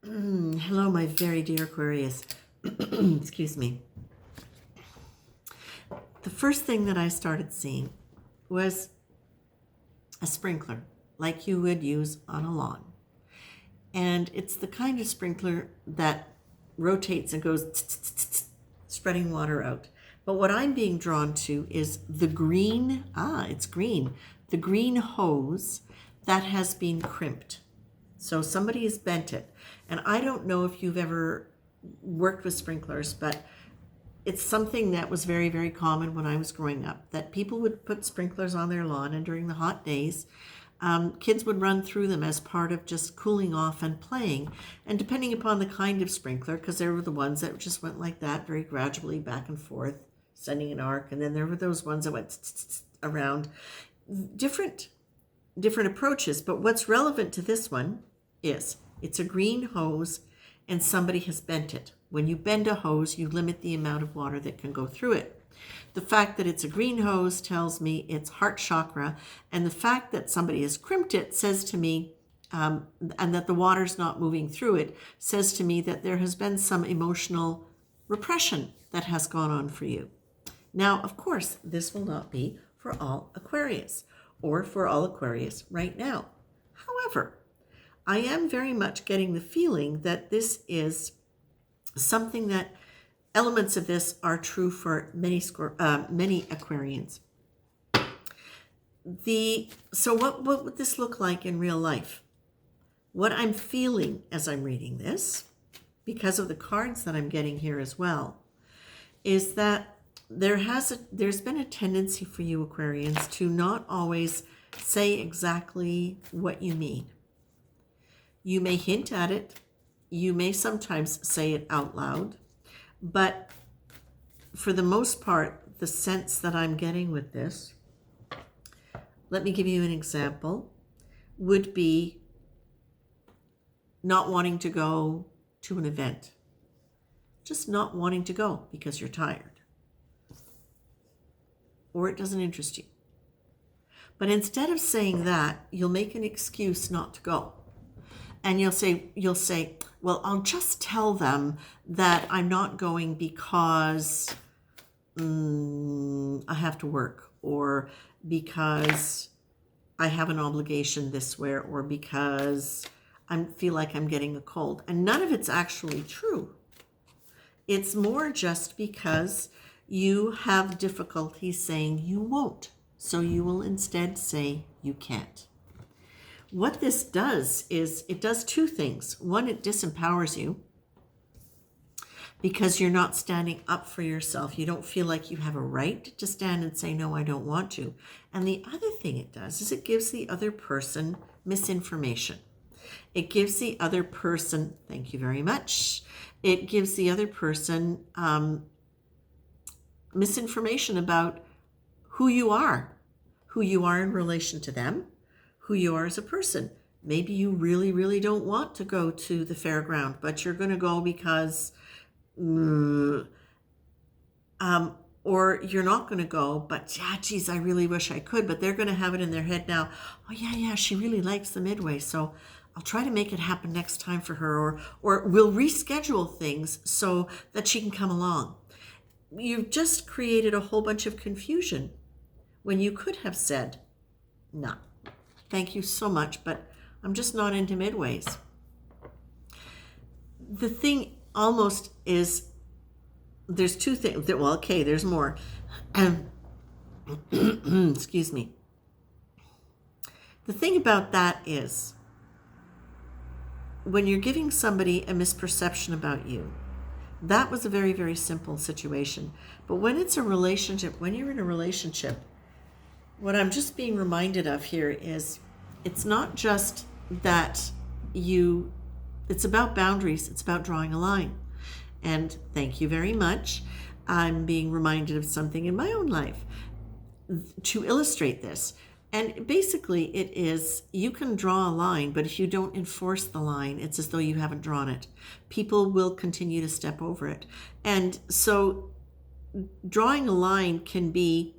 Hello, my very dear Aquarius. Excuse me. The first thing that I started seeing was a sprinkler, like you would use on a lawn. And it's the kind of sprinkler that rotates and goes spreading water out. But what I'm being drawn to is the green, it's green, the green hose that has been crimped. So somebody has bent it. And I don't know if you've ever worked with sprinklers, but it's something that was very, very common when I was growing up, that people would put sprinklers on their lawn, and during the hot days, kids would run through them as part of just cooling off and playing. And depending upon the kind of sprinkler, because there were the ones that just went like that, very gradually back and forth, sending an arc, and then there were those ones that went around. Different approaches, but what's relevant to this one is it's a green hose and somebody has bent it. When you bend a hose, you limit the amount of water that can go through it. The fact that it's a green hose tells me it's heart chakra, and the fact that somebody has crimped it says to me, and that the water's not moving through it, says to me that there has been some emotional repression that has gone on for you. Now, of course, this will not be for all Aquarius, or for all Aquarius right now. However, I am very much getting the feeling that this is something that elements of this are true for many Aquarians. So what would this look like in real life? What I'm feeling as I'm reading this, because of the cards that I'm getting here as well, is that there's been a tendency for you Aquarians to not always say exactly what you mean. You may hint at it, you may sometimes say it out loud, but for the most part, the sense that I'm getting with this, let me give you an example, would be not wanting to go to an event. Just not wanting to go because you're tired. Or it doesn't interest you. But instead of saying that, you'll make an excuse not to go. And you'll say, well, I'll just tell them that I'm not going because I have to work, or because I have an obligation this way, or because I feel like I'm getting a cold. And none of it's actually true. It's more just because you have difficulty saying you won't. So you will instead say you can't. What this does is it does two things. One, it disempowers you because you're not standing up for yourself. You don't feel like you have a right to stand and say, no, I don't want to. And the other thing it does is it gives the other person misinformation. It gives the other person, thank you very much, it gives the other person misinformation about who you are in relation to them, who you are as a person. Maybe you really, really don't want to go to the fairground, but you're going to go because, or you're not going to go, but yeah, geez, I really wish I could, but they're going to have it in their head now. Oh yeah, she really likes the Midway, so I'll try to make it happen next time for her, or we'll reschedule things so that she can come along. You've just created a whole bunch of confusion when you could have said, no, thank you so much, but I'm just not into Midways. The thing almost is, there's two things. Well, okay, there's more. Excuse me. The thing about that is, when you're giving somebody a misperception about you, that was a very, very simple situation. But when it's a relationship, when you're in a relationship, what I'm just being reminded of here is it's not just that it's about boundaries, it's about drawing a line. And thank you very much. I'm being reminded of something in my own life to illustrate this. And basically it is, you can draw a line, but if you don't enforce the line, it's as though you haven't drawn it. People will continue to step over it. And so drawing a line can be,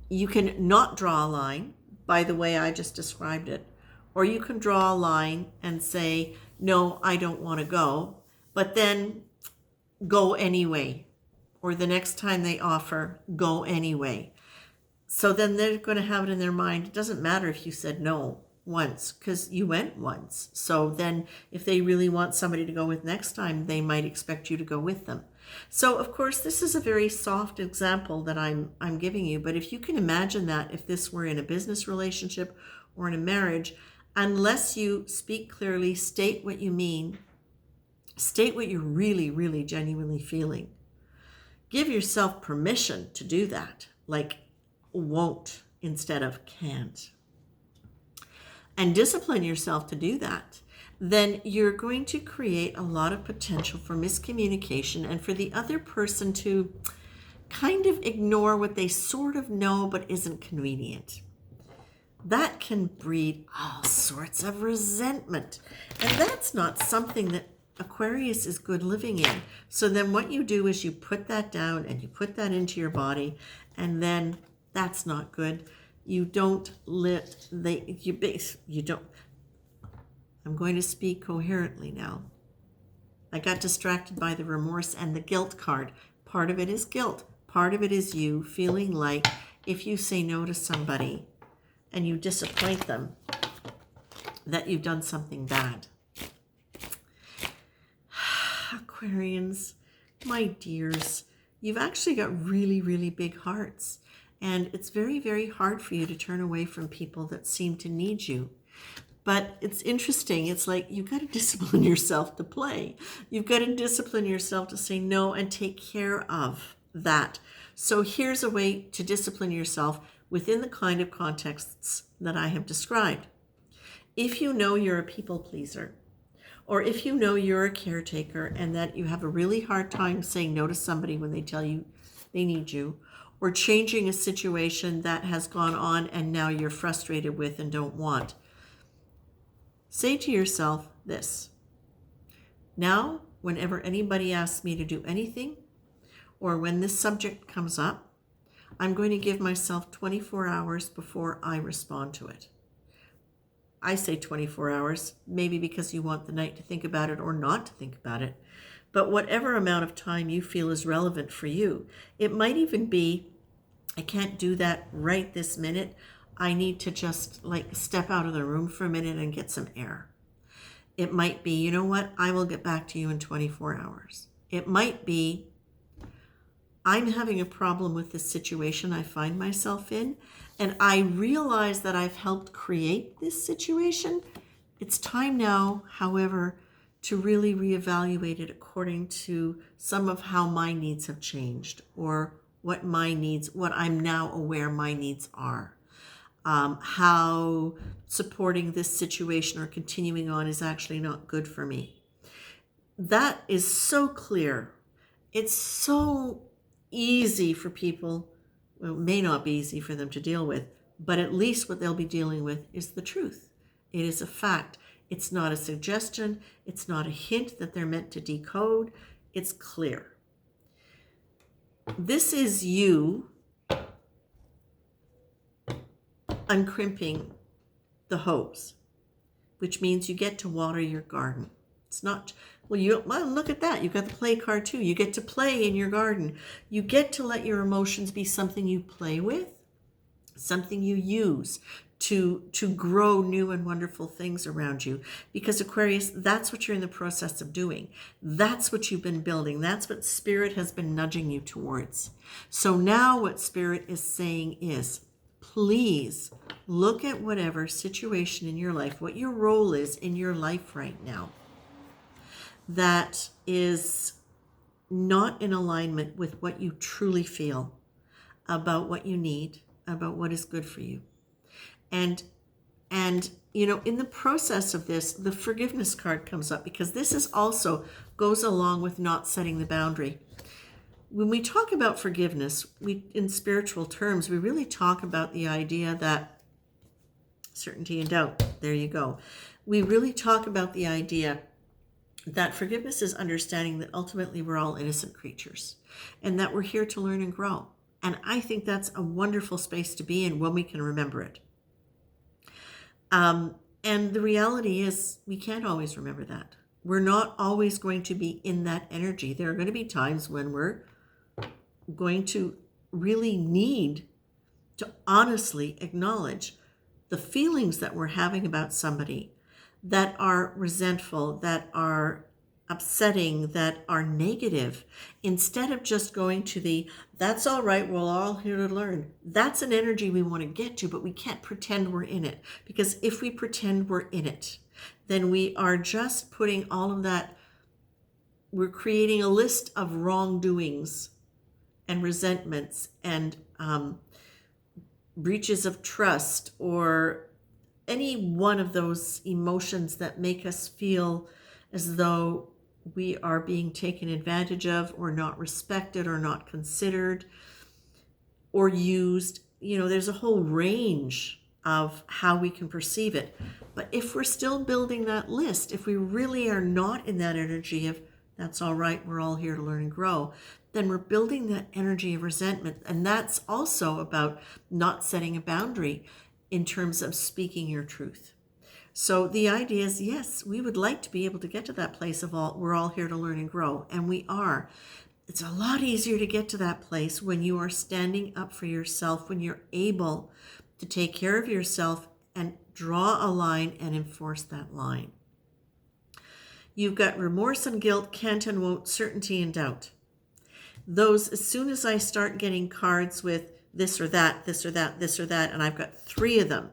you can not draw a line by the way I just described it, Or you can draw a line and say, no, I don't want to go, but then go anyway. Or the next time they offer, go anyway. So then they're going to have it in their mind. It doesn't matter if you said no once, because you went once. So then if they really want somebody to go with next time, they might expect you to go with them. So of course, this is a very soft example that I'm giving you. But if you can imagine that if this were in a business relationship or in a marriage, unless you speak clearly, state what you mean, state what you're really, really genuinely feeling, give yourself permission to do that, like won't instead of can't, and discipline yourself to do that, then you're going to create a lot of potential for miscommunication and for the other person to kind of ignore what they sort of know but isn't convenient. That can breed all sorts of resentment. And that's not something that Aquarius is good living in. So then what you do is you put that down and you put that into your body, and then that's not good. You don't you don't. I'm going to speak coherently now. I got distracted by the remorse and the guilt card. Part of it is guilt. Part of it is you feeling like if you say no to somebody and you disappoint them, that you've done something bad. Aquarians, my dears, you've actually got really, really big hearts. And it's very, very hard for you to turn away from people that seem to need you. But it's interesting. It's like you've got to discipline yourself to play. You've got to discipline yourself to say no and take care of that. So here's a way to discipline yourself within the kind of contexts that I have described. If you know you're a people pleaser, or if you know you're a caretaker and that you have a really hard time saying no to somebody when they tell you they need you, or changing a situation that has gone on and now you're frustrated with and don't want, say to yourself this: now, whenever anybody asks me to do anything, or when this subject comes up, I'm going to give myself 24 hours before I respond to it. I say 24 hours, maybe because you want the night to think about it or not to think about it. But whatever amount of time you feel is relevant for you, it might even be, I can't do that right this minute. I need to just step out of the room for a minute and get some air. It might be, you know what, I will get back to you in 24 hours. It might be, I'm having a problem with this situation I find myself in, and I realize that I've helped create this situation. It's time now, however, to really reevaluate it according to some of how my needs have changed, or what I'm now aware my needs are. How supporting this situation or continuing on is actually not good for me. That is so clear. It's so easy for people. Well, it may not be easy for them to deal with, but at least what they'll be dealing with is the truth. It is a fact. It's not a suggestion. It's not a hint that they're meant to decode. It's clear. This is you uncrimping the hose, which means you get to water your garden. It's not, well, look at that. You've got the play card too. You get to play in your garden. You get to let your emotions be something you play with, something you use to grow new and wonderful things around you. Because Aquarius, that's what you're in the process of doing. That's what you've been building. That's what Spirit has been nudging you towards. So now what Spirit is saying is, please look at whatever situation in your life, what your role is in your life right now, that is not in alignment with what you truly feel about what you need, about what is good for you. And in the process of this, the forgiveness card comes up, because this is also goes along with not setting the boundary. When we talk about forgiveness, in spiritual terms, we really talk about the idea that certainty and doubt, there you go. We really talk about the idea that forgiveness is understanding that ultimately we're all innocent creatures and that we're here to learn and grow. And I think that's a wonderful space to be in when we can remember it. And the reality is, we can't always remember that. We're not always going to be in that energy. There are going to be times when we're going to really need to honestly acknowledge the feelings that we're having about somebody that are resentful, that are upsetting, that are negative, instead of just going to the, that's all right, we're all here to learn. That's an energy we want to get to, but we can't pretend we're in it. Because if we pretend we're in it, then we are just putting all of that, we're creating a list of wrongdoings and resentments and breaches of trust, or any one of those emotions that make us feel as though we are being taken advantage of, or not respected, or not considered, or used. There's a whole range of how we can perceive it. But if we're still building that list, if we really are not in that energy of, that's all right, we're all here to learn and grow, then we're building that energy of resentment. And that's also about not setting a boundary in terms of speaking your truth. So the idea is, yes, we would like to be able to get to that place of we're all here to learn and grow, and we are. It's a lot easier to get to that place when you are standing up for yourself, when you're able to take care of yourself and draw a line and enforce that line. You've got remorse and guilt, can't and won't, certainty and doubt. Those, as soon as I start getting cards with this or that, this or that, this or that, and I've got 3 of them,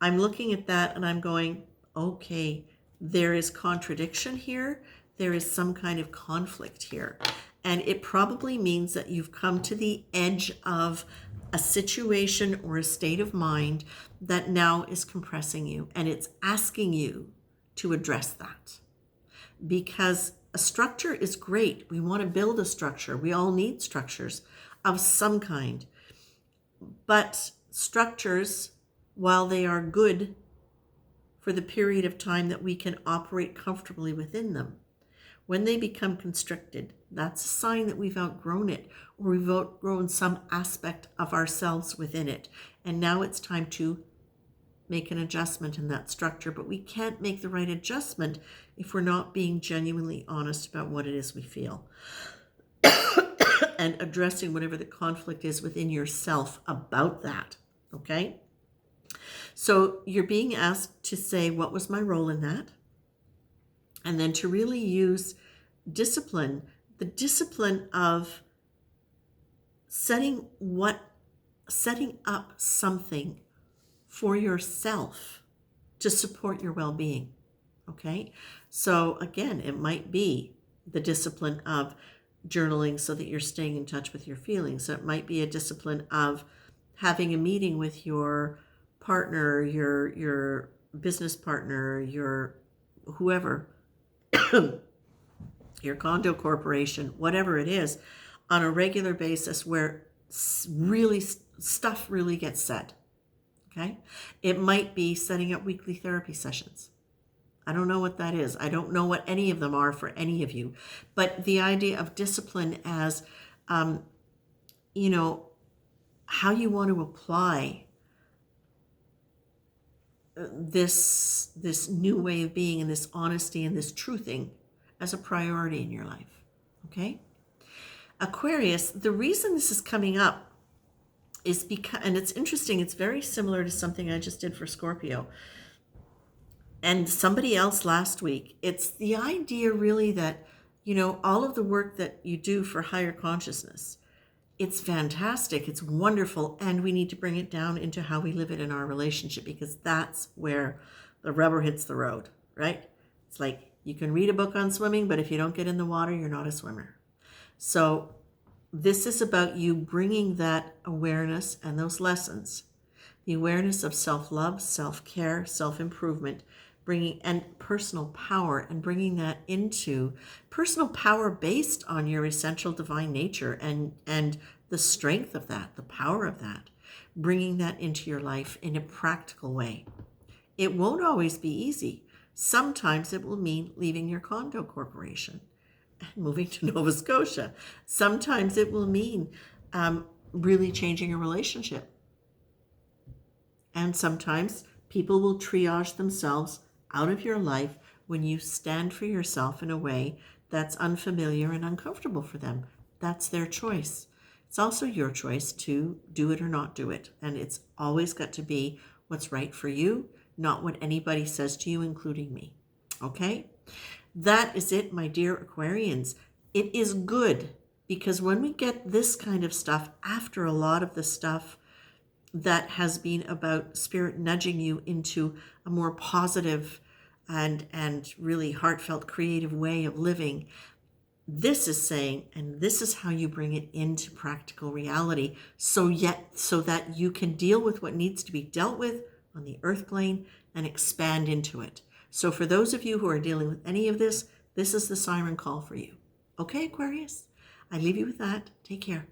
I'm looking at that and I'm going, okay, there is contradiction here. There is some kind of conflict here. And it probably means that you've come to the edge of a situation or a state of mind that now is compressing you. And it's asking you to address that. Because a structure is great. We want to build a structure. We all need structures of some kind. But structures, while they are good for the period of time that we can operate comfortably within them, when they become constricted, that's a sign that we've outgrown it, or we've outgrown some aspect of ourselves within it. And now it's time to make an adjustment in that structure. But we can't make the right adjustment if we're not being genuinely honest about what it is we feel and addressing whatever the conflict is within yourself about that. Okay? So you're being asked to say, what was my role in that? And then to really use discipline, the discipline of setting up something for yourself to support your well-being. Okay? So again, it might be the discipline of journaling so that you're staying in touch with your feelings. It might be a discipline of having a meeting with your partner, your business partner, your whoever, your condo corporation, whatever it is, on a regular basis where really stuff really gets said. Okay? It might be setting up weekly therapy sessions. I don't know what that is. I don't know what any of them are for any of you. But the idea of discipline as, how you want to apply this new way of being and this honesty and this truthing as a priority in your life. Okay? Aquarius, the reason this is coming up is because, and it's interesting, it's very similar to something I just did for Scorpio and somebody else last week. It's the idea really that, all of the work that you do for higher consciousness, it's fantastic, it's wonderful, and we need to bring it down into how we live it in our relationship, because that's where the rubber hits the road, right? It's like you can read a book on swimming, but if you don't get in the water, you're not a swimmer. So this is about you bringing that awareness and those lessons, the awareness of self-love, self-care, self-improvement, bringing and personal power, and bringing that into personal power based on your essential divine nature and the strength of that, the power of that, bringing that into your life in a practical way. It won't always be easy. Sometimes it will mean leaving your condo corporation and moving to Nova Scotia. Sometimes it will mean really changing a relationship. And sometimes People will triage themselves out of your life when you stand for yourself in a way that's unfamiliar and uncomfortable for them. That's their choice. It's also your choice to do it or not do it. And it's always got to be what's right for you, not what anybody says to you, including me. Okay? That is it, my dear Aquarians. It is good because when we get this kind of stuff after a lot of the stuff that has been about spirit nudging you into a more positive and really heartfelt creative way of living, this is saying, and this is how you bring it into practical reality, so that you can deal with what needs to be dealt with on the earth plane and expand into it. So for those of you who are dealing with any of this, this is the siren call for you. Okay, Aquarius? I leave you with that. Take care.